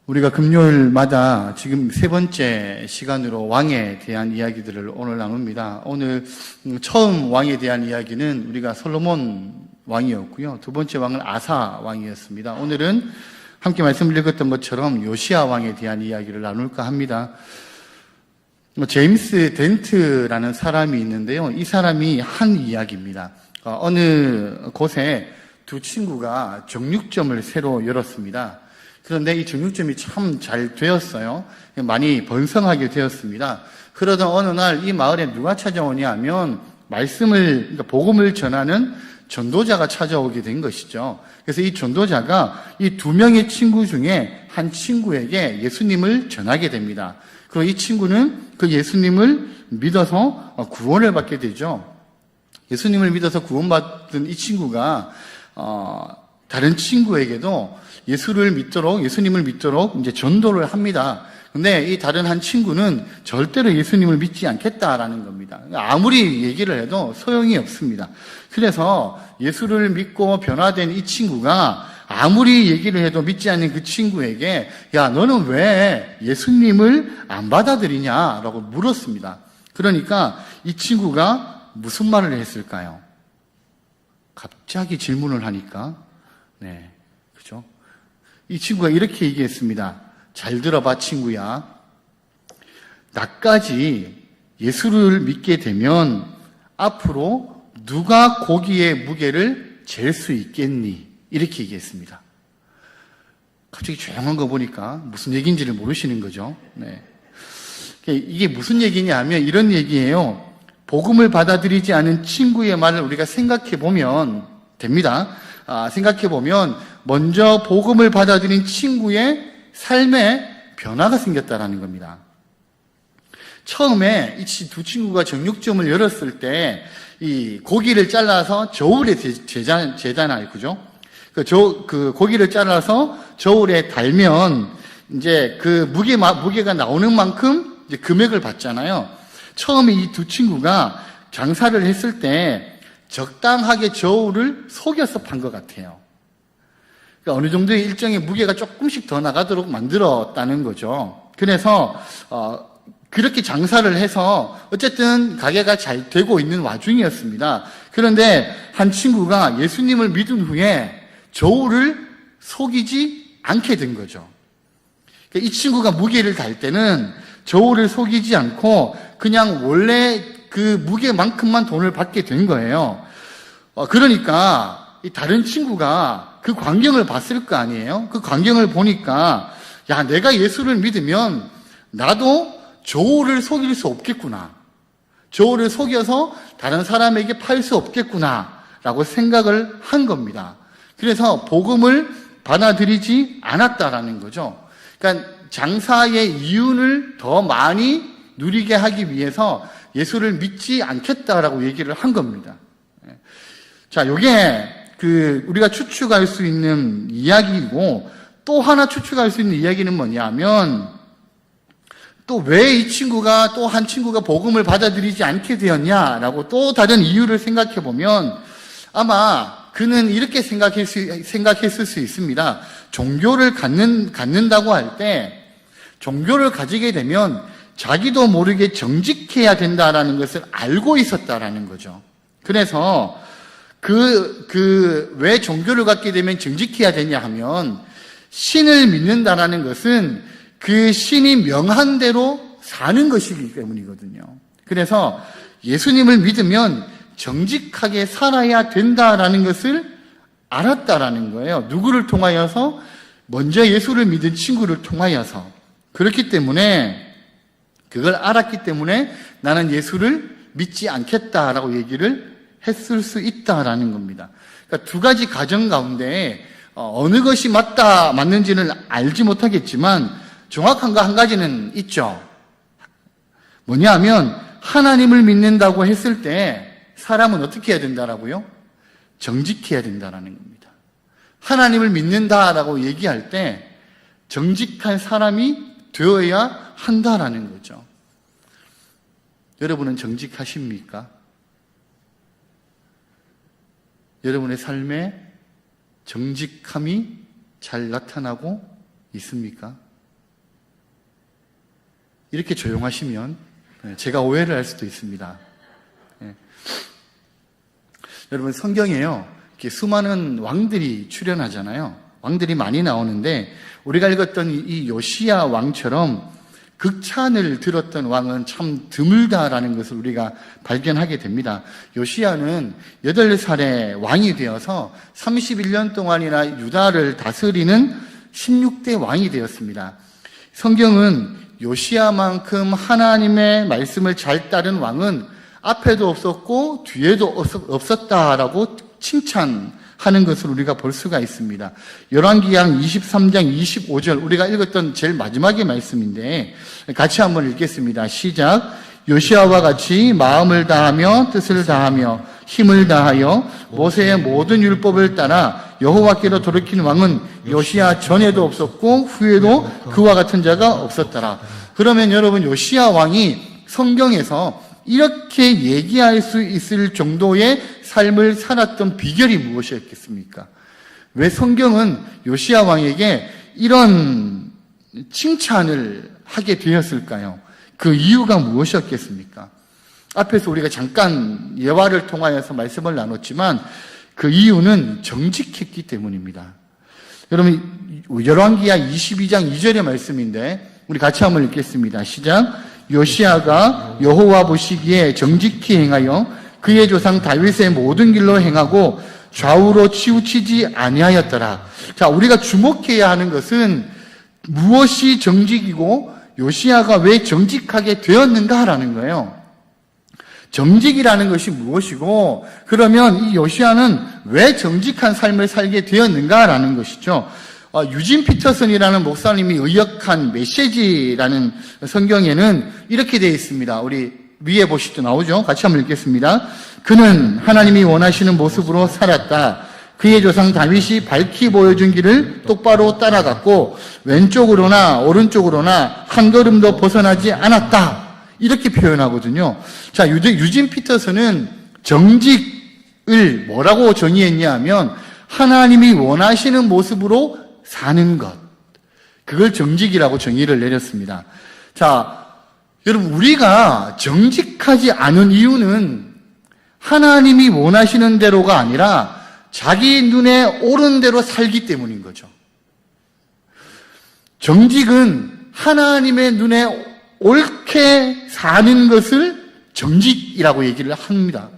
우리가 금요일마다 지금 세 번째 시간으로 왕에 대한 이야기들을 오늘 나눕니다. 오늘 처음 왕에 대한 이야기는 우리가 솔로몬 왕이었고요. 두 번째 왕은 아사 왕이었습니다. 오늘은 함께 말씀을 읽었던 것처럼 요시야 왕에 대한 이야기를 나눌까 합니다. 제임스 덴트라는 사람이 있는데요. 이 사람이 한 이야기입니다. 어느 곳에 두 친구가 정육점을 새로 열었습니다. 그런데 이 정육점이 참 잘 되었어요. 많이 번성하게 되었습니다. 그러던 어느 날 이 마을에 누가 찾아오냐 하면 그러니까 복음을 전하는 전도자가 찾아오게 된 것이죠. 그래서 이 전도자가 이 두 명의 친구 중에 한 친구에게 예수님을 전하게 됩니다. 그리고 이 친구는 그 예수님을 믿어서 구원을 받게 되죠. 예수님을 믿어서 구원받은 이 친구가 다른 친구에게도 예수님을 믿도록 이제 전도를 합니다. 근데 이 다른 한 친구는 절대로 예수님을 믿지 않겠다라는 겁니다. 아무리 얘기를 해도 소용이 없습니다. 그래서 예수를 믿고 변화된 이 친구가 아무리 얘기를 해도 믿지 않는 그 친구에게 야, 너는 왜 예수님을 안 받아들이냐라고 물었습니다. 그러니까 이 친구가 무슨 말을 했을까요? 갑자기 질문을 하니까 그죠? 이 친구가 이렇게 얘기했습니다. 잘 들어봐, 친구야. 나까지 예수를 믿게 되면 앞으로 누가 고기의 무게를 잴 수 있겠니? 이렇게 얘기했습니다. 갑자기 조용한 거 보니까 무슨 얘기인지를 모르시는 거죠. 이게 무슨 얘기냐 하면 이런 얘기예요. 복음을 받아들이지 않은 친구의 말을 우리가 생각해 보면 됩니다. 생각해 보면 먼저 복음을 받아들인 친구의 삶에 변화가 생겼다라는 겁니다. 처음에 이 두 친구가 정육점을 열었을 때 이 고기를 잘라서 저울에 재잖아요, 그죠? 그 고기를 잘라서 저울에 달면 이제 그 무게가 나오는 만큼 이제 금액을 받잖아요. 처음에 이 두 친구가 장사를 했을 때 적당하게 저울을 속여서 판 것 같아요. 그러니까 어느 정도의 일정의 무게가 조금씩 더 나가도록 만들었다는 거죠. 그래서 그렇게 장사를 해서 어쨌든 가게가 잘 되고 있는 와중이었습니다. 그런데 한 친구가 예수님을 믿은 후에 저울을 속이지 않게 된 거죠. 그러니까 이 친구가 무게를 달 때는 저울을 속이지 않고 그냥 원래 그 무게만큼만 돈을 받게 된 거예요. 그러니까 이 다른 친구가 그 광경을 봤을 거 아니에요? 그 광경을 보니까 야, 내가 예수를 믿으면 나도 저울을 속일 수 없겠구나. 저울을 속여서 다른 사람에게 팔 수 없겠구나 라고 생각을 한 겁니다. 그래서 복음을 받아들이지 않았다라는 거죠. 그러니까 장사의 이윤을 더 많이 누리게 하기 위해서 예수를 믿지 않겠다라고 얘기를 한 겁니다. 자, 이게 우리가 추측할 수 있는 이야기이고, 또 하나 추측할 수 있는 이야기는 뭐냐면, 또 왜 이 친구가, 또 한 친구가 복음을 받아들이지 않게 되었냐라고 또 다른 이유를 생각해 보면, 아마 그는 이렇게 생각했을 수 있습니다. 종교를 갖는다고 할 때, 종교를 가지게 되면 자기도 모르게 정직해야 된다라는 것을 알고 있었다라는 거죠. 그래서 왜 종교를 갖게 되면 정직해야 되냐 하면 신을 믿는다라는 것은 그 신이 명한 대로 사는 것이기 때문이거든요. 그래서 예수님을 믿으면 정직하게 살아야 된다라는 것을 알았다라는 거예요. 누구를 통하여서? 먼저 예수를 믿은 친구를 통하여서. 그렇기 때문에 그걸 알았기 때문에 나는 예수를 믿지 않겠다라고 얘기를 했을 수 있다라는 겁니다. 그러니까 두 가지 가정 가운데 어느 것이 맞는지는 알지 못하겠지만 정확한 거 한 가지는 있죠. 뭐냐면 하나님을 믿는다고 했을 때 사람은 어떻게 해야 된다라고요? 정직해야 된다라는 겁니다. 하나님을 믿는다라고 얘기할 때 정직한 사람이 되어야 한다라는 거죠. 여러분은 정직하십니까? 여러분의 삶에 정직함이 잘 나타나고 있습니까? 이렇게 조용하시면 제가 오해를 할 수도 있습니다. 예. 여러분, 성경에요, 이렇게 수많은 왕들이 출연하잖아요. 왕들이 많이 나오는데 우리가 읽었던 이 요시야 왕처럼 극찬을 들었던 왕은 참 드물다라는 것을 우리가 발견하게 됩니다. 요시야는 8살에 왕이 되어서 31년 동안이나 유다를 다스리는 16대 왕이 되었습니다. 성경은 요시야만큼 하나님의 말씀을 잘 따른 왕은 앞에도 없었고 뒤에도 없었다라고 칭찬하는 것을 우리가 볼 수가 있습니다. 열왕기상 23장 25절 우리가 읽었던 제일 마지막의 말씀인데 같이 한번 읽겠습니다. 시작. 요시야와 같이 마음을 다하며 뜻을 다하며 힘을 다하여 모세의 모든 율법을 따라 여호와께로 돌이킨 왕은 요시야 전에도 없었고 후에도 그와 같은 자가 없었더라. 그러면 여러분, 요시야 왕이 성경에서 이렇게 얘기할 수 있을 정도의 삶을 살았던 비결이 무엇이었겠습니까? 왜 성경은 요시야 왕에게 이런 칭찬을 하게 되었을까요? 그 이유가 무엇이었겠습니까? 앞에서 우리가 잠깐 예화를 통하여서 말씀을 나눴지만 그 이유는 정직했기 때문입니다. 여러분, 열왕기하 22장 2절의 말씀인데 우리 같이 한번 읽겠습니다. 시작. 요시야가 여호와 보시기에 정직히 행하여 그의 조상 다윗의 모든 길로 행하고 좌우로 치우치지 아니하였더라. 자, 우리가 주목해야 하는 것은 무엇이 정직이고 요시야가 왜 정직하게 되었는가라는 거예요. 정직이라는 것이 무엇이고, 그러면 이 요시야는 왜 정직한 삶을 살게 되었는가라는 것이죠. 유진 피터슨이라는 목사님이 의역한 메시지라는 성경에는 이렇게 되어 있습니다. 우리 위에 보시죠. 나오죠? 같이 한번 읽겠습니다. 그는 하나님이 원하시는 모습으로 살았다. 그의 조상 다윗이 밝히 보여준 길을 똑바로 따라갔고 왼쪽으로나 오른쪽으로나 한 걸음도 벗어나지 않았다. 이렇게 표현하거든요. 자, 유진 피터슨은 정직을 뭐라고 정의했냐 하면 하나님이 원하시는 모습으로 사는 것. 그걸 정직이라고 정의를 내렸습니다. 자, 여러분, 우리가 정직하지 않은 이유는 하나님이 원하시는 대로가 아니라 자기 눈에 옳은 대로 살기 때문인 거죠. 정직은 하나님의 눈에 옳게 사는 것을 정직이라고 얘기를 합니다.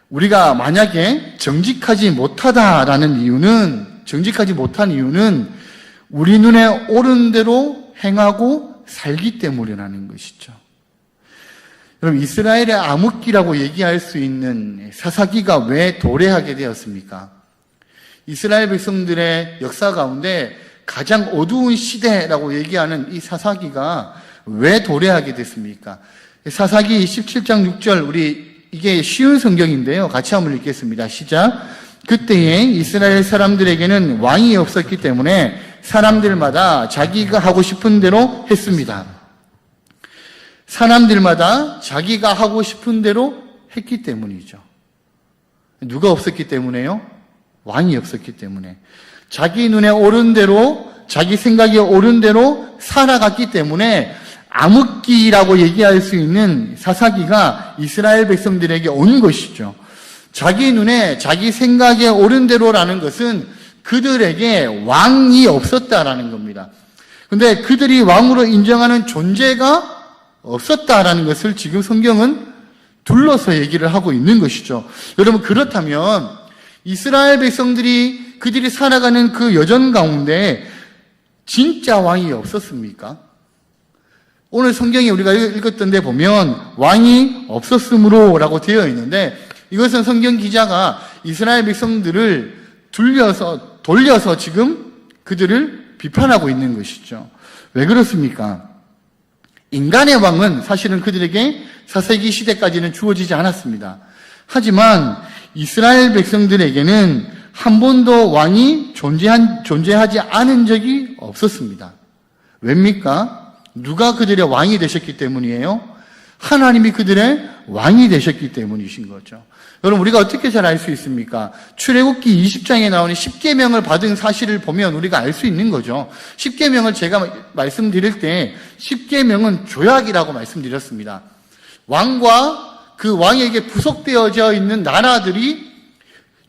우리가 만약에 정직하지 못한 이유는 우리 눈에 옳은 대로 행하고 살기 때문이라는 것이죠. 여러분, 이스라엘의 암흑기라고 얘기할 수 있는 사사기가 왜 도래하게 되었습니까? 이스라엘 백성들의 역사 가운데 가장 어두운 시대라고 얘기하는 이 사사기가 왜 도래하게 됐습니까? 사사기 17장 6절, 이게 쉬운 성경인데요. 같이 한번 읽겠습니다. 시작. 그때에 이스라엘 사람들에게는 왕이 없었기 때문에 사람들마다 자기가 하고 싶은 대로 했습니다. 사람들마다 자기가 하고 싶은 대로 했기 때문이죠. 누가 없었기 때문에요? 왕이 없었기 때문에. 자기 눈에 옳은 대로, 자기 생각에 옳은 대로 살아갔기 때문에 암흑기라고 얘기할 수 있는 사사기가 이스라엘 백성들에게 온 것이죠. 자기 눈에 자기 생각에 옳은 대로라는 것은 그들에게 왕이 없었다라는 겁니다. 근데 그들이 왕으로 인정하는 존재가 없었다라는 것을 지금 성경은 둘러서 얘기를 하고 있는 것이죠. 여러분, 그렇다면 이스라엘 백성들이 그들이 살아가는 그 여정 가운데 진짜 왕이 없었습니까? 오늘 성경에 우리가 읽었던 데 보면 왕이 없었으므로 라고 되어 있는데 이것은 성경 기자가 이스라엘 백성들을 돌려서 지금 그들을 비판하고 있는 것이죠. 왜 그렇습니까? 인간의 왕은 사실은 그들에게 사사기 시대까지는 주어지지 않았습니다. 하지만 이스라엘 백성들에게는 한 번도 왕이 존재하지 않은 적이 없었습니다. 왜입니까? 누가 그들의 왕이 되셨기 때문이에요? 하나님이 그들의 왕이 되셨기 때문이신 거죠. 여러분, 우리가 어떻게 잘 알 수 있습니까? 출애굽기 20장에 나오는 10계명을 받은 사실을 보면 우리가 알 수 있는 거죠. 10계명을 제가 말씀드릴 때 10계명은 조약이라고 말씀드렸습니다. 왕과 그 왕에게 부속되어져 있는 나라들이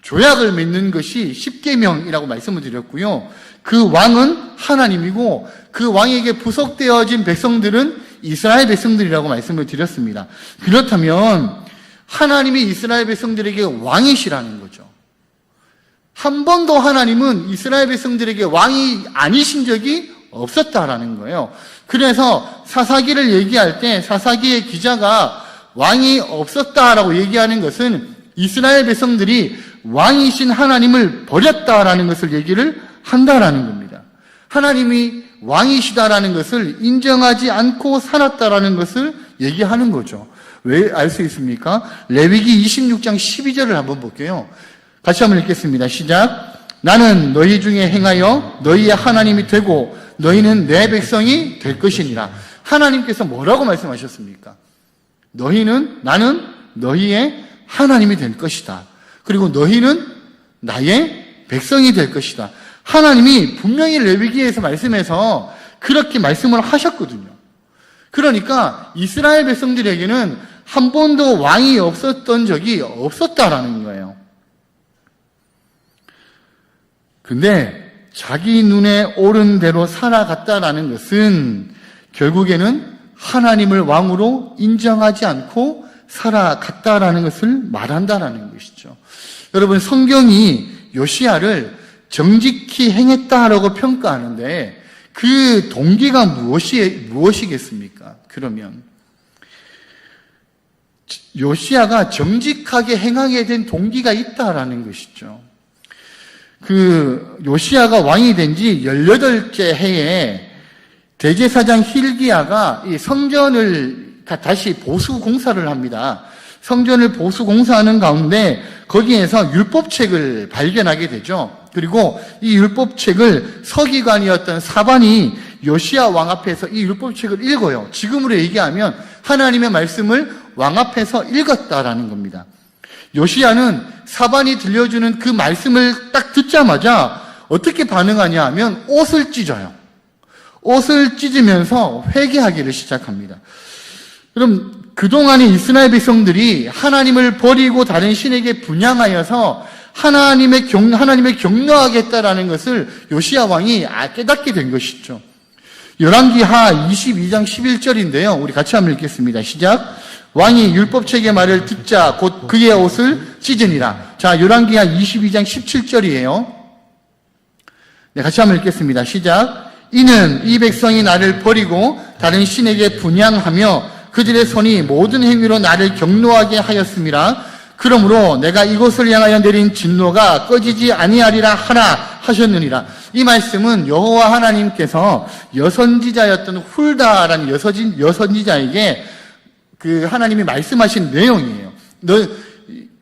조약을 맺는 것이 10계명이라고 말씀을 드렸고요. 그 왕은 하나님이고 그 왕에게 부속되어진 백성들은 이스라엘 백성들이라고 말씀을 드렸습니다. 그렇다면 하나님이 이스라엘 백성들에게 왕이시라는 거죠. 한 번도 하나님은 이스라엘 백성들에게 왕이 아니신 적이 없었다라는 거예요. 그래서 사사기를 얘기할 때 사사기의 기자가 왕이 없었다라고 얘기하는 것은 이스라엘 백성들이 왕이신 하나님을 버렸다라는 것을 얘기를 한다라는 겁니다. 하나님이 왕이시다라는 것을 인정하지 않고 살았다라는 것을 얘기하는 거죠. 왜 알 수 있습니까? 레위기 26장 12절을 한번 볼게요. 같이 한번 읽겠습니다. 시작. 나는 너희 중에 행하여 너희의 하나님이 되고 너희는 내 백성이 될 것이니라. 하나님께서 뭐라고 말씀하셨습니까? 나는 너희의 하나님이 될 것이다. 그리고 너희는 나의 백성이 될 것이다. 하나님이 분명히 레위기에서 말씀해서 그렇게 말씀을 하셨거든요. 그러니까 이스라엘 백성들에게는 한 번도 왕이 없었던 적이 없었다라는 거예요. 근데 자기 눈에 옳은 대로 살아갔다라는 것은 결국에는 하나님을 왕으로 인정하지 않고 살아갔다라는 것을 말한다라는 것이죠. 여러분, 성경이 요시야를 정직히 행했다라고 평가하는데 그 동기가 무엇이겠습니까? 그러면 요시야가 정직하게 행하게 된 동기가 있다라는 것이죠. 요시야가 왕이 된 지 18째 해에 대제사장 hil기야가 이 성전을 다시 보수 공사를 합니다. 성전을 보수 공사하는 가운데 거기에서 율법책을 발견하게 되죠. 그리고 이 율법책을 서기관이었던 사반이 요시야 왕 앞에서 이 율법책을 읽어요. 지금으로 얘기하면 하나님의 말씀을 왕 앞에서 읽었다라는 겁니다. 요시야는 사반이 들려주는 그 말씀을 딱 듣자마자 어떻게 반응하냐 하면 옷을 찢어요. 옷을 찢으면서 회개하기를 시작합니다. 그럼 그동안의 이스라엘 백성들이 하나님을 버리고 다른 신에게 분향하여서 하나님의 경노하겠다라는 것을 요시야 왕이 깨닫게 된 것이죠. 열왕기하 22장 11절인데요. 우리 같이 한번 읽겠습니다. 시작. 왕이 율법책의 말을 듣자 곧 그의 옷을 찢으니라. 자, 열왕기하 22장 17절이에요. 네, 같이 한번 읽겠습니다. 시작. 이는 이 백성이 나를 버리고 다른 신에게 분향하며 그들의 손이 모든 행위로 나를 경노하게 하였음이라. 그러므로 내가 이곳을 향하여 내린 진노가 꺼지지 아니하리라 하라 하셨느니라. 이 말씀은 여호와 하나님께서 여선지자였던 훌다라는 여선지자에게 그 하나님이 말씀하신 내용이에요.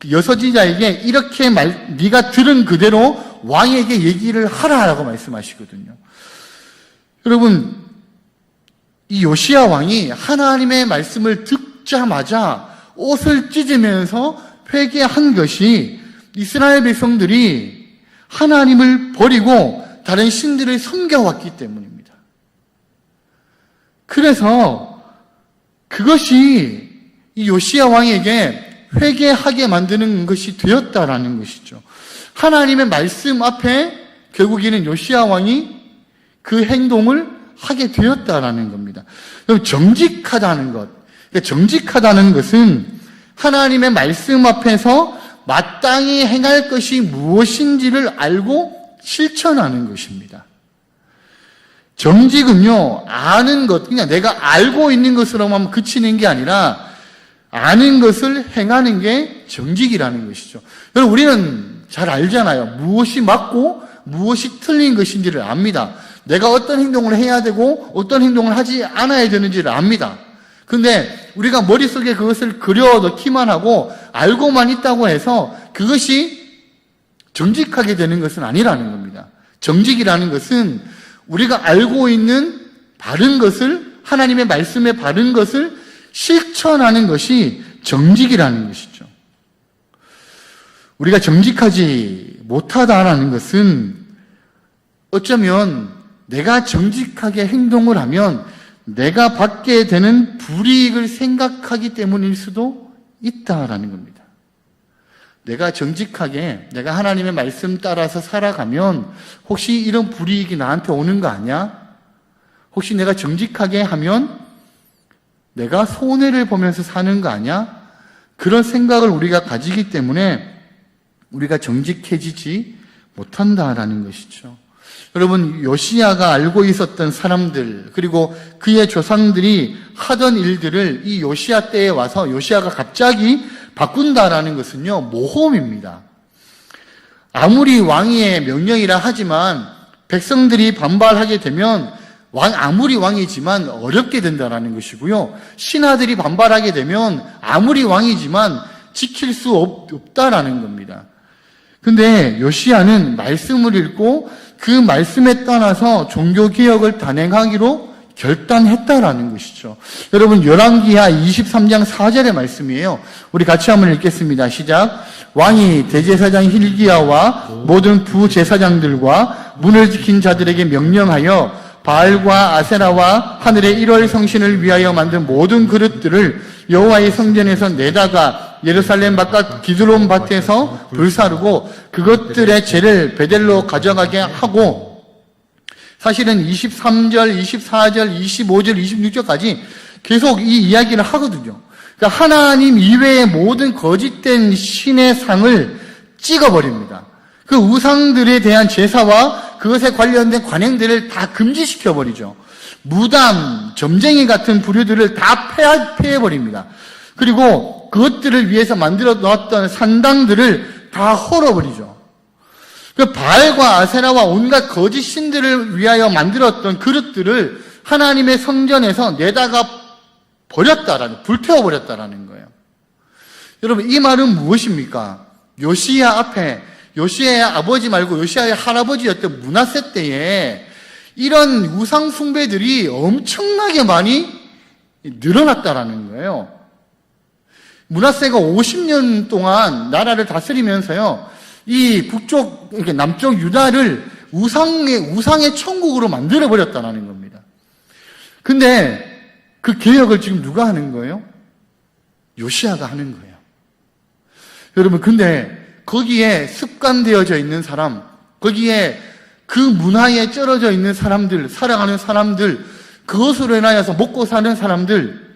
여선지자에게 이렇게 네가 들은 그대로 왕에게 얘기를 하라라고 말씀하시거든요. 여러분, 이 요시야 왕이 하나님의 말씀을 듣자마자 옷을 찢으면서 회개한 것이 이스라엘 백성들이 하나님을 버리고 다른 신들을 섬겨왔기 때문입니다. 그래서 그것이 이 요시야 왕에게 회개하게 만드는 것이 되었다라는 것이죠. 하나님의 말씀 앞에 결국에는 요시야 왕이 그 행동을 하게 되었다라는 겁니다. 정직하다는 것. 정직하다는 것은 하나님의 말씀 앞에서 마땅히 행할 것이 무엇인지를 알고 실천하는 것입니다. 정직은요, 아는 것, 그냥 내가 알고 있는 것으로만 그치는 게 아니라 아는 것을 행하는 게 정직이라는 것이죠. 여러분, 우리는 잘 알잖아요. 무엇이 맞고 무엇이 틀린 것인지를 압니다. 내가 어떤 행동을 해야 되고 어떤 행동을 하지 않아야 되는지를 압니다. 근데 우리가 머릿속에 그것을 그려넣기만 하고 알고만 있다고 해서 그것이 정직하게 되는 것은 아니라는 겁니다. 정직이라는 것은 우리가 알고 있는 바른 것을, 하나님의 말씀에 바른 것을 실천하는 것이 정직이라는 것이죠. 우리가 정직하지 못하다라는 것은 어쩌면 내가 정직하게 행동을 하면 내가 받게 되는 불이익을 생각하기 때문일 수도 있다라는 겁니다. 내가 정직하게 내가 하나님의 말씀 따라서 살아가면 혹시 이런 불이익이 나한테 오는 거 아니야? 혹시 내가 정직하게 하면 내가 손해를 보면서 사는 거 아니야? 그런 생각을 우리가 가지기 때문에 우리가 정직해지지 못한다라는 것이죠. 여러분, 요시야가 알고 있었던 사람들, 그리고 그의 조상들이 하던 일들을 이 요시야 때에 와서 요시야가 갑자기 바꾼다라는 것은요, 모험입니다. 아무리 왕의 명령이라 하지만 백성들이 반발하게 되면 아무리 왕이지만 어렵게 된다라는 것이고요. 신하들이 반발하게 되면 아무리 왕이지만 지킬 수 없다라는 겁니다. 근데 요시야는 말씀을 읽고 그 말씀에 따라서 종교개혁을 단행하기로 결단했다라는 것이죠. 여러분, 열왕기하 23장 4절의 말씀이에요. 우리 같이 한번 읽겠습니다. 시작. 왕이 대제사장 hil기야와 모든 부제사장들과 문을 지킨 자들에게 명령하여 바알과 아세라와 하늘의 1월 성신을 위하여 만든 모든 그릇들을 여호와의 성전에서 내다가 예루살렘 바깥 기드론 밭에서 불사르고 그것들의 재를 베델로 가져가게 하고, 사실은 23절, 24절, 25절, 26절까지 계속 이 이야기를 하거든요. 그러니까 하나님 이외의 모든 거짓된 신의 상을 찍어버립니다. 그 우상들에 대한 제사와 그것에 관련된 관행들을 다 금지시켜버리죠. 무담, 점쟁이 같은 부류들을 다 폐해버립니다. 그리고 그것들을 위해서 만들어 놓았던 산당들을 다 헐어버리죠. 그 바알과 아세라와 온갖 거짓 신들을 위하여 만들었던 그릇들을 하나님의 성전에서 내다가 불태워버렸다라는 거예요. 여러분, 이 말은 무엇입니까? 요시야 앞에 요시야의 아버지 말고 요시야의 할아버지였던 므낫세 때에 이런 우상 숭배들이 엄청나게 많이 늘어났다라는 거예요. 므낫세가 50년 동안 나라를 다스리면서요, 이 북쪽, 남쪽 유다를 우상의 천국으로 만들어버렸다는 겁니다. 근데 그 개혁을 지금 누가 하는 거예요? 요시야가 하는 거예요. 여러분, 근데 거기에 습관되어져 있는 사람, 거기에 그 문화에 쩔어져 있는 사람들, 살아가는 사람들, 그것으로 인하여서 먹고 사는 사람들,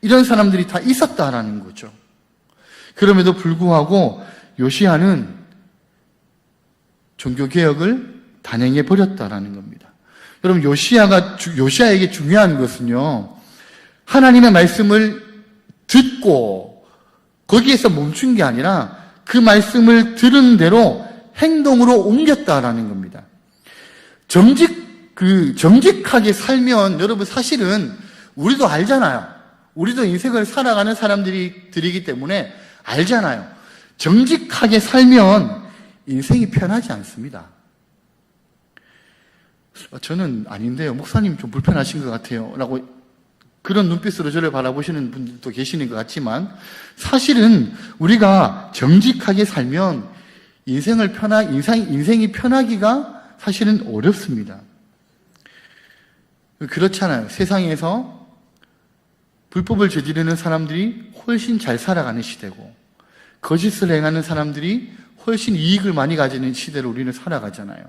이런 사람들이 다 있었다라는 거죠. 그럼에도 불구하고 요시야는 종교개혁을 단행해 버렸다라는 겁니다. 여러분, 요시야에게 중요한 것은요, 하나님의 말씀을 듣고 거기에서 멈춘 게 아니라 그 말씀을 들은 대로 행동으로 옮겼다라는 겁니다. 정직하게 살면, 여러분, 사실은 우리도 알잖아요. 우리도 인생을 살아가는 사람들이기 때문에 알잖아요. 정직하게 살면 인생이 편하지 않습니다. 저는 아닌데요. 목사님 좀 불편하신 것 같아요. 라고 그런 눈빛으로 저를 바라보시는 분들도 계시는 것 같지만, 사실은 우리가 정직하게 살면 인생이 편하기가 사실은 어렵습니다. 그렇잖아요. 세상에서 불법을 저지르는 사람들이 훨씬 잘 살아가는 시대고, 거짓을 행하는 사람들이 훨씬 이익을 많이 가지는 시대로 우리는 살아가잖아요.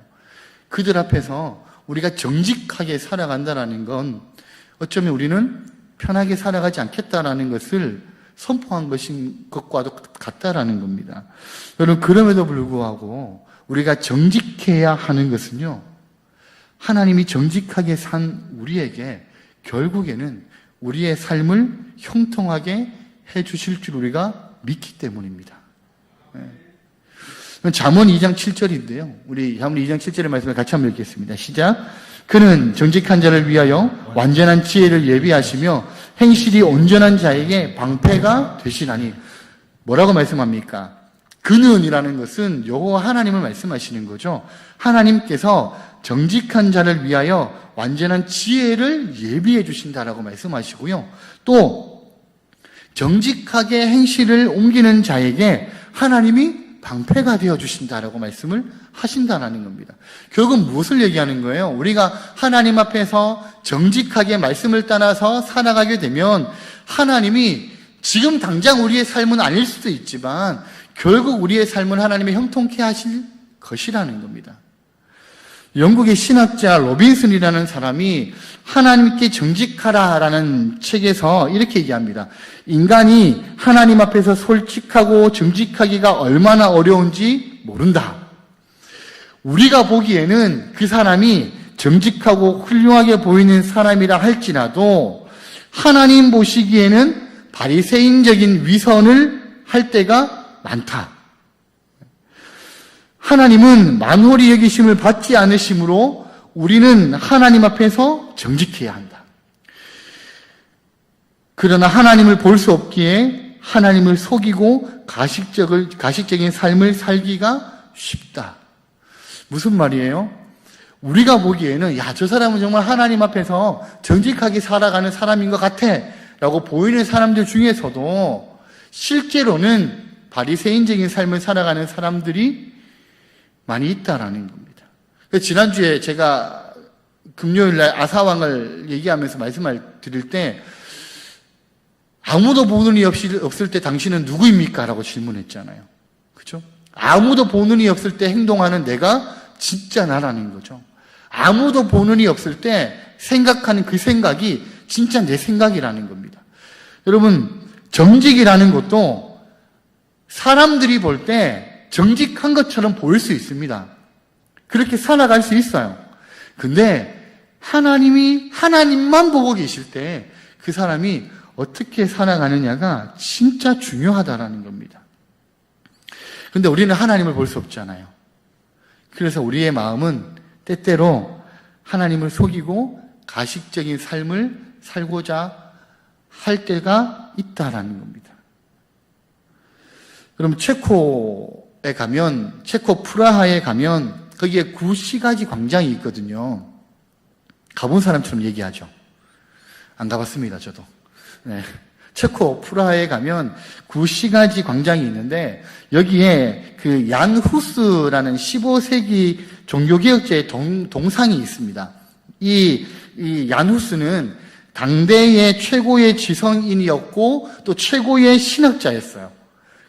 그들 앞에서 우리가 정직하게 살아간다는 건 어쩌면 우리는 편하게 살아가지 않겠다라는 것을 선포한 것과도 같다라는 겁니다. 여러분, 그럼에도 불구하고 우리가 정직해야 하는 것은요, 하나님이 정직하게 산 우리에게 결국에는 우리의 삶을 형통하게 해주실 줄 우리가 믿기 때문입니다. 잠언 2장 7절인데요. 우리 잠언 2장 7절의 말씀을 같이 한번 읽겠습니다. 시작. 그는 정직한 자를 위하여 완전한 지혜를 예비하시며 행실이 온전한 자에게 방패가 되시나니. 뭐라고 말씀합니까? 그는이라는 것은 여호와 하나님을 말씀하시는 거죠. 하나님께서 정직한 자를 위하여 완전한 지혜를 예비해 주신다라고 말씀하시고요. 또 정직하게 행실을 옮기는 자에게 하나님이 방패가 되어주신다라고 말씀을 하신다라는 겁니다. 결국은 무엇을 얘기하는 거예요? 우리가 하나님 앞에서 정직하게 말씀을 따라서 살아가게 되면 하나님이 지금 당장 우리의 삶은 아닐 수도 있지만 결국 우리의 삶은 하나님의 형통케 하실 것이라는 겁니다. 영국의 신학자 로빈슨이라는 사람이 하나님께 정직하라라는 책에서 이렇게 얘기합니다. 인간이 하나님 앞에서 솔직하고 정직하기가 얼마나 어려운지 모른다. 우리가 보기에는 그 사람이 정직하고 훌륭하게 보이는 사람이라 할지라도 하나님 보시기에는 바리새인적인 위선을 할 때가 많다. 하나님은 만홀히 여기심을 받지 않으시므로 우리는 하나님 앞에서 정직해야 한다. 그러나 하나님을 볼 수 없기에 하나님을 속이고 가식적인 삶을 살기가 쉽다. 무슨 말이에요? 우리가 보기에는 저 사람은 정말 하나님 앞에서 정직하게 살아가는 사람인 것 같아 라고 보이는 사람들 중에서도 실제로는 바리새인적인 삶을 살아가는 사람들이 많이 있다라는 겁니다. 지난주에 제가 금요일날 아사왕을 얘기하면서 말씀을 드릴 때 아무도 보는 이 없을 때 당신은 누구입니까? 라고 질문했잖아요. 그렇죠? 아무도 보는 이 없을 때 행동하는 내가 진짜 나라는 거죠. 아무도 보는 이 없을 때 생각하는 그 생각이 진짜 내 생각이라는 겁니다. 여러분, 정직이라는 것도 사람들이 볼 때 정직한 것처럼 보일 수 있습니다. 그렇게 살아갈 수 있어요. 근데 하나님만 보고 계실 때 그 사람이 어떻게 살아가느냐가 진짜 중요하다라는 겁니다. 근데 우리는 하나님을 볼 수 없잖아요. 그래서 우리의 마음은 때때로 하나님을 속이고 가식적인 삶을 살고자 할 때가 있다라는 겁니다. 그럼 체코에 가면, 체코 프라하에 가면 거기에 구시가지 광장이 있거든요. 가본 사람처럼 얘기하죠. 안 가봤습니다, 저도. 네. 체코 프라하에 가면 구시가지 광장이 있는데 여기에 그 얀 후스라는 15세기 종교개혁자의 동상이 있습니다. 이 얀 후스는 당대의 최고의 지성인이었고 또 최고의 신학자였어요.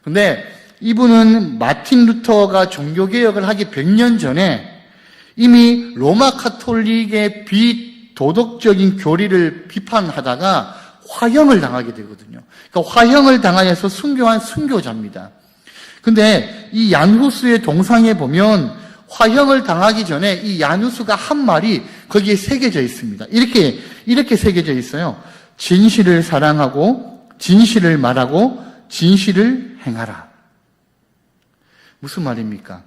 근데 이분은 마틴 루터가 종교개혁을 하기 100년 전에 이미 로마 카톨릭의 비도덕적인 교리를 비판하다가 화형을 당하게 되거든요. 그러니까 화형을 당하여서 순교한 순교자입니다. 근데 이 얀후스의 동상에 보면 화형을 당하기 전에 이 얀후스가 한 말이 거기에 새겨져 있습니다. 이렇게 새겨져 있어요. 진실을 사랑하고 진실을 말하고 진실을 행하라. 무슨 말입니까?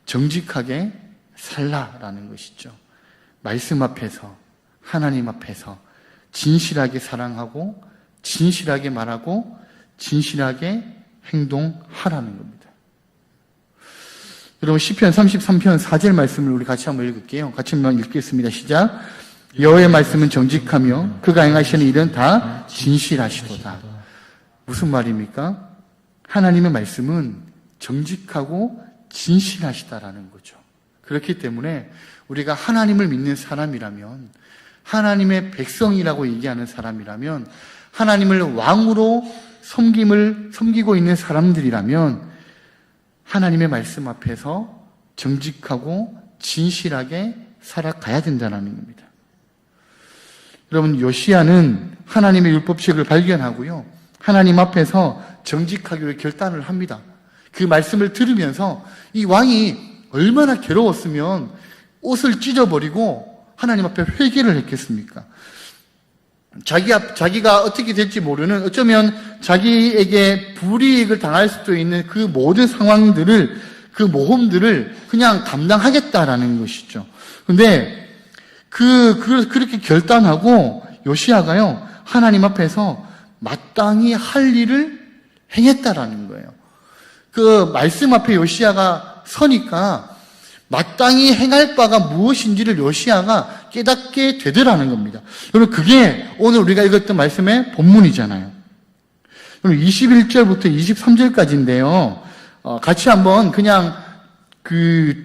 정직하게 살라라는 것이죠. 말씀 앞에서, 하나님 앞에서 진실하게 사랑하고 진실하게 말하고 진실하게 행동하라는 겁니다. 여러분 시편 33편 4절 말씀을 우리 같이 한번 읽을게요. 같이 한번 읽겠습니다. 시작. 여호와의 말씀은 정직하며 그가 행하시는 일은 다 진실하시도다. 무슨 말입니까? 하나님의 말씀은 정직하고 진실하시다라는 거죠. 그렇기 때문에 우리가 하나님을 믿는 사람이라면, 하나님의 백성이라고 얘기하는 사람이라면, 하나님을 왕으로 섬기고 있는 사람들이라면 하나님의 말씀 앞에서 정직하고 진실하게 살아가야 된다는 겁니다. 여러분, 요시야는 하나님의 율법책을 발견하고요, 하나님 앞에서 정직하기로 결단을 합니다. 그 말씀을 들으면서 이 왕이 얼마나 괴로웠으면 옷을 찢어버리고 하나님 앞에 회개를 했겠습니까? 자기가 어떻게 될지 모르는, 어쩌면 자기에게 불이익을 당할 수도 있는 그 모든 상황들을, 그 모험들을 그냥 감당하겠다라는 것이죠. 근데 그렇게 결단하고 요시야가요, 하나님 앞에서 마땅히 할 일을 행했다라는 거예요. 그 말씀 앞에 요시야가 서니까 마땅히 행할 바가 무엇인지를 요시야가 깨닫게 되더라는 겁니다. 여러분, 그게 오늘 우리가 읽었던 말씀의 본문이잖아요. 그럼 21절부터 23절까지인데요. 같이 한번 그냥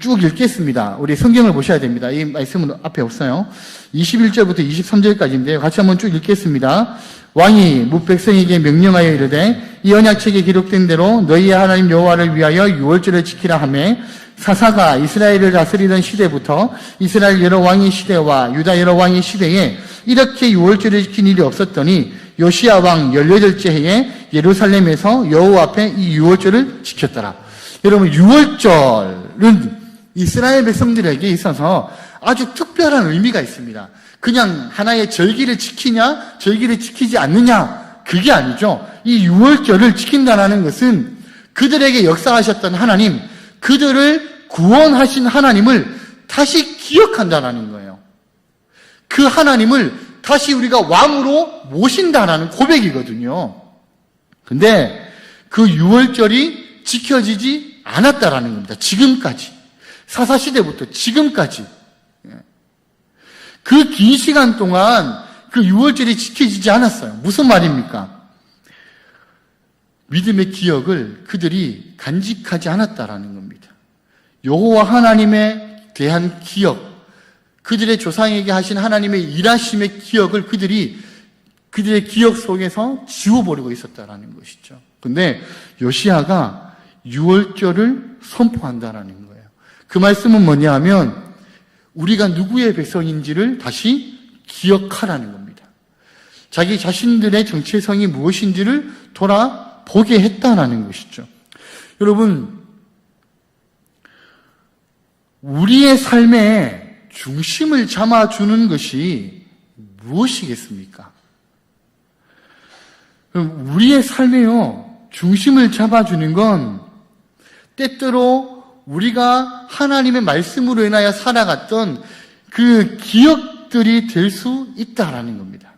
쭉 읽겠습니다. 우리 성경을 보셔야 됩니다. 이 말씀은 앞에 없어요. 21절부터 23절까지인데요. 같이 한번 쭉 읽겠습니다. 왕이 뭇 백성에게 명령하여 이르되 이 언약책에 기록된 대로 너희의 하나님 여호와를 위하여 유월절을 지키라 하매 사사가 이스라엘을 다스리던 시대부터 이스라엘 여러 왕의 시대와 유다 여러 왕의 시대에 이렇게 유월절을 지킨 일이 없었더니 요시야 왕 18째 해에 예루살렘에서 여호와 앞에 이 유월절을 지켰더라. 여러분, 유월절은 이스라엘 백성들에게 있어서 아주 특별한 의미가 있습니다. 그냥 하나의 절기를 지키냐, 절기를 지키지 않느냐, 그게 아니죠. 이 유월절을 지킨다는 것은 그들에게 역사하셨던 하나님, 그들을 구원하신 하나님을 다시 기억한다는 거예요. 그 하나님을 다시 우리가 왕으로 모신다는 고백이거든요. 근데 그 유월절이 지켜지지 않았다라는 겁니다. 지금까지. 사사시대부터 지금까지. 그 긴 시간 동안 그 유월절이 지켜지지 않았어요. 무슨 말입니까? 믿음의 기억을 그들이 간직하지 않았다라는 겁니다. 여호와 하나님에 대한 기억, 그들의 조상에게 하신 하나님의 일하심의 기억을 그들의 기억 속에서 지워버리고 있었다라는 것이죠. 근데 요시야가 유월절을 선포한다라는 거예요. 그 말씀은 뭐냐 하면 우리가 누구의 백성인지를 다시 기억하라는 겁니다. 자기 자신들의 정체성이 무엇인지를 돌아보게 했다라는 것이죠. 여러분, 우리의 삶에 중심을 잡아주는 것이 무엇이겠습니까? 우리의 삶에요, 중심을 잡아주는 건 때때로 우리가 하나님의 말씀으로 인하여 살아갔던 그 기억들이 될 수 있다라는 겁니다.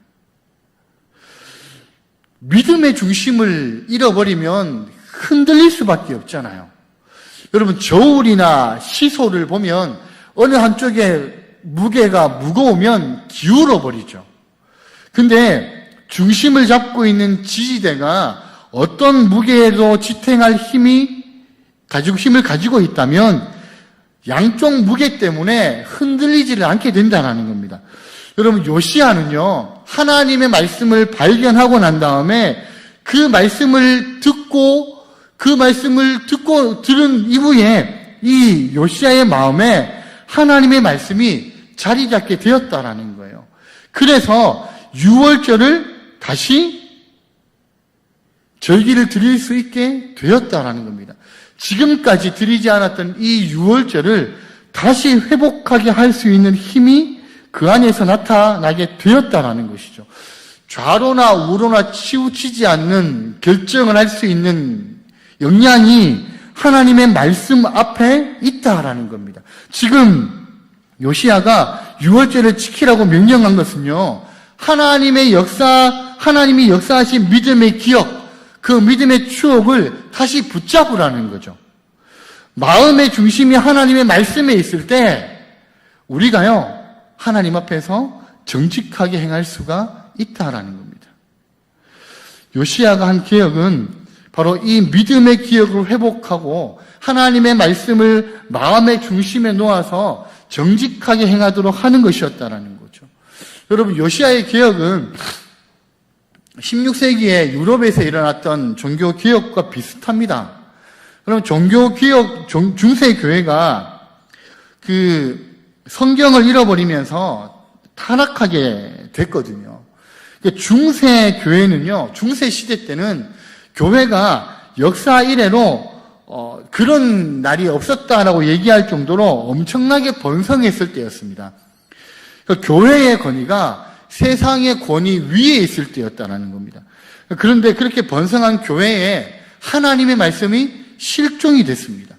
믿음의 중심을 잃어버리면 흔들릴 수밖에 없잖아요. 여러분, 저울이나 시소를 보면 어느 한쪽에 무게가 무거우면 기울어 버리죠. 근데 중심을 잡고 있는 지지대가 어떤 무게에도 지탱할 힘을 가지고 있다면 양쪽 무게 때문에 흔들리지를 않게 된다는 겁니다. 여러분, 요시야는요, 하나님의 말씀을 발견하고 난 다음에 그 말씀을 듣고 들은 이후에 이 요시야의 마음에 하나님의 말씀이 자리 잡게 되었다라는 거예요. 그래서 유월절을 다시 절기를 드릴 수 있게 되었다라는 겁니다. 지금까지 드리지 않았던 이 유월절을 다시 회복하게 할 수 있는 힘이 그 안에서 나타나게 되었다라는 것이죠. 좌로나 우로나 치우치지 않는 결정을 할 수 있는 역량이 하나님의 말씀 앞에 있다라는 겁니다. 지금 요시야가 유월절을 지키라고 명령한 것은요, 하나님이 역사하신 믿음의 기억, 그 믿음의 추억을 다시 붙잡으라는 거죠. 마음의 중심이 하나님의 말씀에 있을 때 우리가요, 하나님 앞에서 정직하게 행할 수가 있다라는 겁니다. 요시야가 한 개혁은 바로 이 믿음의 기억을 회복하고 하나님의 말씀을 마음의 중심에 놓아서 정직하게 행하도록 하는 것이었다라는 거죠. 여러분, 요시야의 개혁은 16세기에 유럽에서 일어났던 종교개혁과 비슷합니다. 그럼 종교개혁, 중세교회가 성경을 잃어버리면서 타락하게 됐거든요. 중세교회는요, 중세시대 때는 교회가 역사 이래로 그런 날이 없었다라고 얘기할 정도로 엄청나게 번성했을 때였습니다. 교회의 권위가 세상의 권위 위에 있을 때였다는 겁니다. 그런데 그렇게 번성한 교회에 하나님의 말씀이 실종이 됐습니다.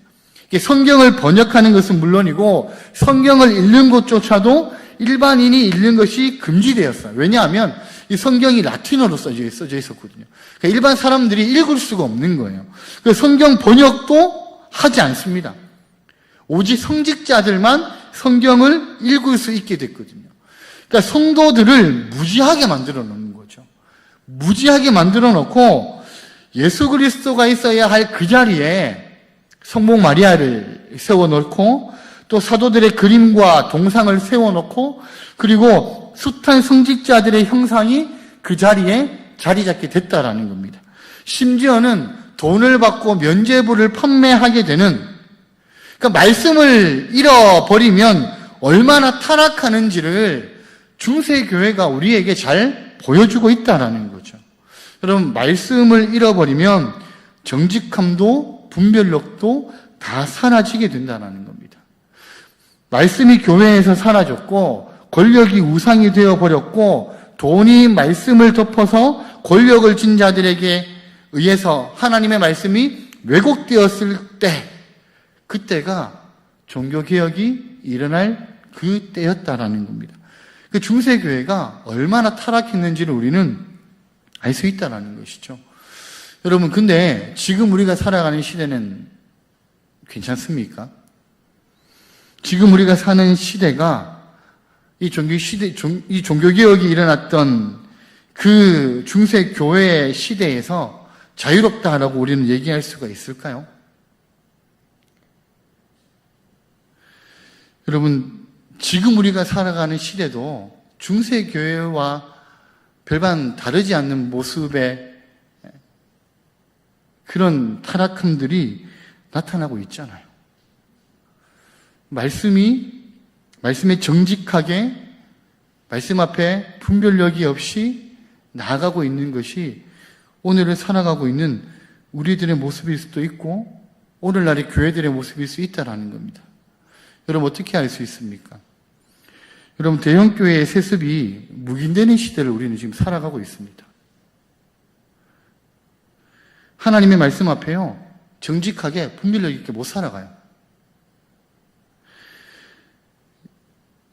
성경을 번역하는 것은 물론이고 성경을 읽는 것조차도 일반인이 읽는 것이 금지되었어요. 왜냐하면 이 성경이 라틴어로 써져 있었거든요. 그러니까 일반 사람들이 읽을 수가 없는 거예요. 성경 번역도 하지 않습니다. 오직 성직자들만 성경을 읽을 수 있게 됐거든요. 그러니까 성도들을 무지하게 만들어 놓는 거죠. 무지하게 만들어 놓고 예수 그리스도가 있어야 할 그 자리에 성모 마리아를 세워놓고 또 사도들의 그림과 동상을 세워놓고 그리고 숱한 성직자들의 형상이 그 자리에 자리 잡게 됐다라는 겁니다. 심지어는 돈을 받고 면죄부를 판매하게 되는, 그러니까 말씀을 잃어버리면 얼마나 타락하는지를 중세교회가 우리에게 잘 보여주고 있다라는 거죠. 여러분, 말씀을 잃어버리면 정직함도 분별력도 다 사라지게 된다는 겁니다. 말씀이 교회에서 사라졌고 권력이 우상이 되어버렸고 돈이 말씀을 덮어서 권력을 진 자들에게 의해서 하나님의 말씀이 왜곡되었을 때, 그때가 종교개혁이 일어날 그 때였다라는 겁니다. 그 중세교회가 얼마나 타락했는지를 우리는 알 수 있다라는 것이죠. 여러분, 근데 지금 우리가 살아가는 시대는 괜찮습니까? 지금 우리가 사는 시대가 이 종교개혁이 일어났던 그 중세교회의 시대에서 자유롭다라고 우리는 얘기할 수가 있을까요? 여러분, 지금 우리가 살아가는 시대도 중세교회와 별반 다르지 않는 모습의 그런 타락함들이 나타나고 있잖아요. 말씀에 정직하게 말씀 앞에 분별력이 없이 나아가고 있는 것이 오늘을 살아가고 있는 우리들의 모습일 수도 있고 오늘날의 교회들의 모습일 수 있다는 겁니다. 여러분, 어떻게 알 수 있습니까? 여러분, 대형교회의 세습이 묵인되는 시대를 우리는 지금 살아가고 있습니다. 하나님의 말씀 앞에요, 정직하게 분별력 있게 못 살아가요.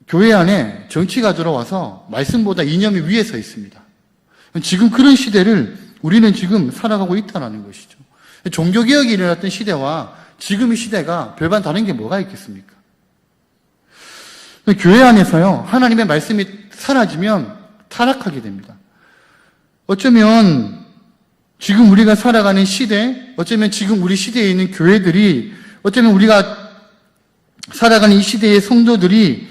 교회 안에 정치가 들어와서 말씀보다 이념이 위에 서 있습니다. 지금 그런 시대를 우리는 지금 살아가고 있다는 것이죠. 종교개혁이 일어났던 시대와 지금의 시대가 별반 다른 게 뭐가 있겠습니까? 교회 안에서요, 하나님의 말씀이 사라지면 타락하게 됩니다. 어쩌면 지금 우리가 살아가는 시대, 어쩌면 지금 우리 시대에 있는 교회들이, 어쩌면 우리가 살아가는 이 시대의 성도들이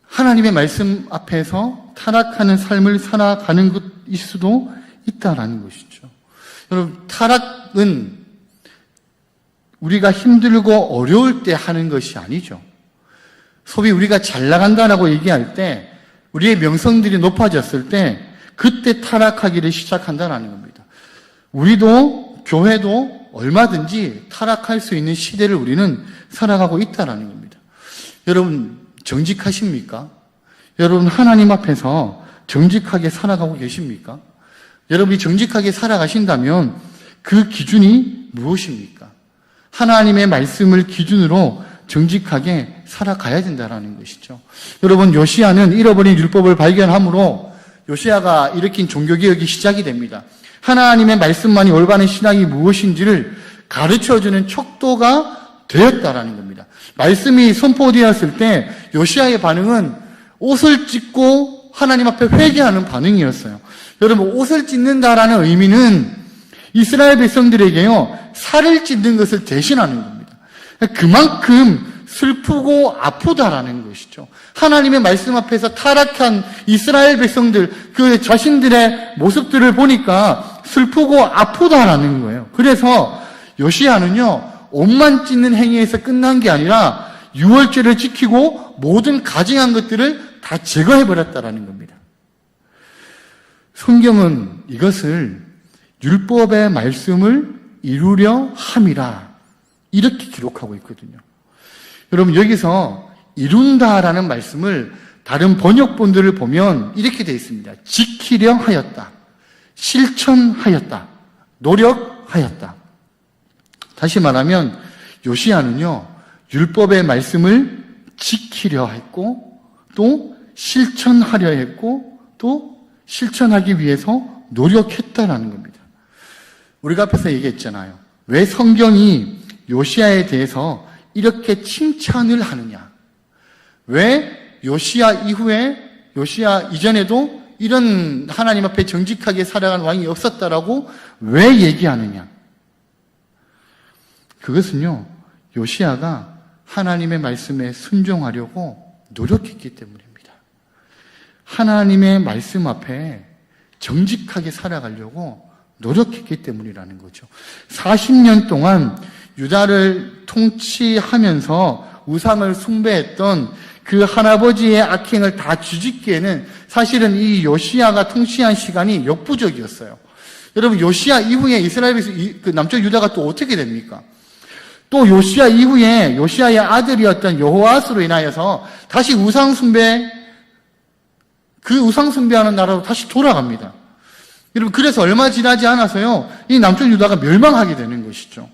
하나님의 말씀 앞에서 타락하는 삶을 살아가는 것일 수도 있다라는 것이죠. 여러분, 타락은 우리가 힘들고 어려울 때 하는 것이 아니죠. 소위 우리가 잘 나간다라고 얘기할 때, 우리의 명성들이 높아졌을 때 그때 타락하기를 시작한다는 겁니다. 우리도 교회도 얼마든지 타락할 수 있는 시대를 우리는 살아가고 있다는 겁니다. 여러분, 정직하십니까? 여러분, 하나님 앞에서 정직하게 살아가고 계십니까? 여러분이 정직하게 살아가신다면 그 기준이 무엇입니까? 하나님의 말씀을 기준으로 정직하게 살아가야 된다는 것이죠. 여러분, 요시야는 잃어버린 율법을 발견함으로 요시야가 일으킨 종교개혁이 시작이 됩니다. 하나님의 말씀만이 올바른 신앙이 무엇인지를 가르쳐주는 척도가 되었다라는 겁니다. 말씀이 선포되었을 때 요시야의 반응은 옷을 찢고 하나님 앞에 회개하는 반응이었어요. 여러분, 옷을 찢는다라는 의미는 이스라엘 백성들에게요, 살을 찢는 것을 대신하는 겁니다. 그만큼 슬프고 아프다라는 것이죠. 하나님의 말씀 앞에서 타락한 이스라엘 백성들, 그 자신들의 모습들을 보니까 슬프고 아프다라는 거예요. 그래서 요시야는요, 옷만 찢는 행위에서 끝난 게 아니라 유월절을 지키고 모든 가증한 것들을 다 제거해버렸다라는 겁니다. 성경은 이것을 율법의 말씀을 이루려 함이라 이렇게 기록하고 있거든요. 여러분, 여기서 이룬다라는 말씀을 다른 번역본들을 보면 이렇게 되어 있습니다. 지키려 하였다, 실천하였다, 노력하였다. 다시 말하면 요시야는요, 율법의 말씀을 지키려 했고 또 실천하려 했고 또 실천하기 위해서 노력했다라는 겁니다. 우리가 앞에서 얘기했잖아요. 왜 성경이 요시야에 대해서 이렇게 칭찬을 하느냐? 왜 요시야 이후에, 요시야 이전에도 이런 하나님 앞에 정직하게 살아가는 왕이 없었다라고 왜 얘기하느냐? 그것은요, 요시야가 하나님의 말씀에 순종하려고 노력했기 때문입니다. 하나님의 말씀 앞에 정직하게 살아가려고 노력했기 때문이라는 거죠. 40년 동안 유다를 통치하면서 우상을 숭배했던 그 할아버지의 악행을 다 뒤집기에는 사실은 이 요시야가 통치한 시간이 역부족이었어요. 여러분, 요시야 이후에 이스라엘에서 그 남쪽 유다가 또 어떻게 됩니까? 또 요시야 이후에 요시야의 아들이었던 여호아스로 인하여서 다시 그 우상숭배하는 나라로 다시 돌아갑니다. 여러분, 그래서 얼마 지나지 않아서요, 이 남쪽 유다가 멸망하게 되는 것이죠.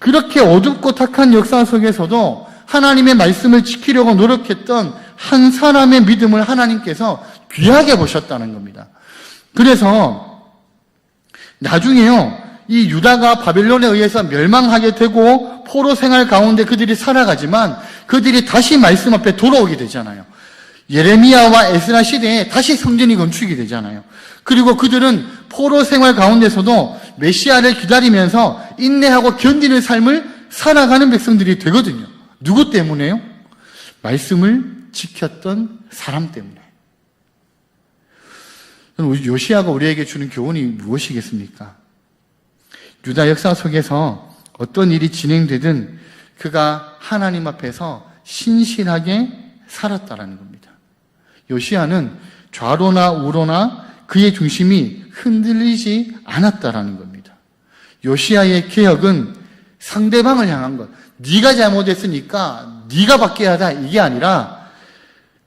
그렇게 어둡고 탁한 역사 속에서도 하나님의 말씀을 지키려고 노력했던 한 사람의 믿음을 하나님께서 귀하게 보셨다는 겁니다. 그래서 나중에요, 이 유다가 바벨론에 의해서 멸망하게 되고 포로 생활 가운데 그들이 살아가지만 그들이 다시 말씀 앞에 돌아오게 되잖아요. 예레미야와 에스라 시대에 다시 성전이 건축이 되잖아요. 그리고 그들은 포로 생활 가운데서도 메시아를 기다리면서 인내하고 견디는 삶을 살아가는 백성들이 되거든요. 누구 때문에요? 말씀을 지켰던 사람 때문에. 요시야가 우리에게 주는 교훈이 무엇이겠습니까? 유다 역사 속에서 어떤 일이 진행되든 그가 하나님 앞에서 신실하게 살았다라는 겁니다. 요시야는 좌로나 우로나 그의 중심이 흔들리지 않았다라는 겁니다. 요시야의 개혁은 상대방을 향한 것. 네가 잘못했으니까 네가 받게 하다, 이게 아니라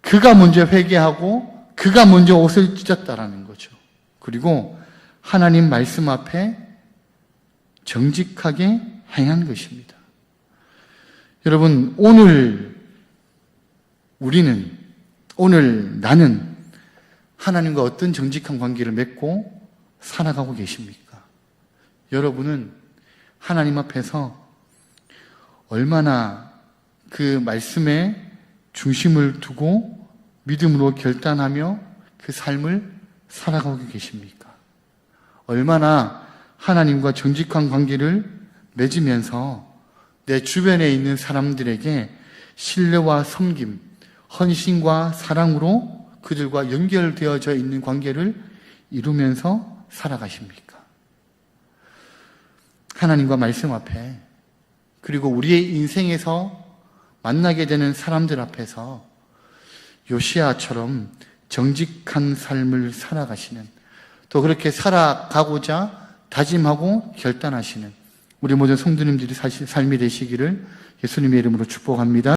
그가 먼저 회개하고 그가 먼저 옷을 찢었다라는 거죠. 그리고 하나님 말씀 앞에 정직하게 행한 것입니다. 여러분, 오늘 나는 하나님과 어떤 정직한 관계를 맺고 살아가고 계십니까? 여러분은 하나님 앞에서 얼마나 그 말씀에 중심을 두고 믿음으로 결단하며 그 삶을 살아가고 계십니까? 얼마나 하나님과 정직한 관계를 맺으면서 내 주변에 있는 사람들에게 신뢰와 섬김, 헌신과 사랑으로 그들과 연결되어져 있는 관계를 이루면서 살아가십니까? 하나님과 말씀 앞에, 그리고 우리의 인생에서 만나게 되는 사람들 앞에서 요시야처럼 정직한 삶을 살아가시는, 또 그렇게 살아가고자 다짐하고 결단하시는 우리 모든 성도님들이 삶이 되시기를 예수님의 이름으로 축복합니다.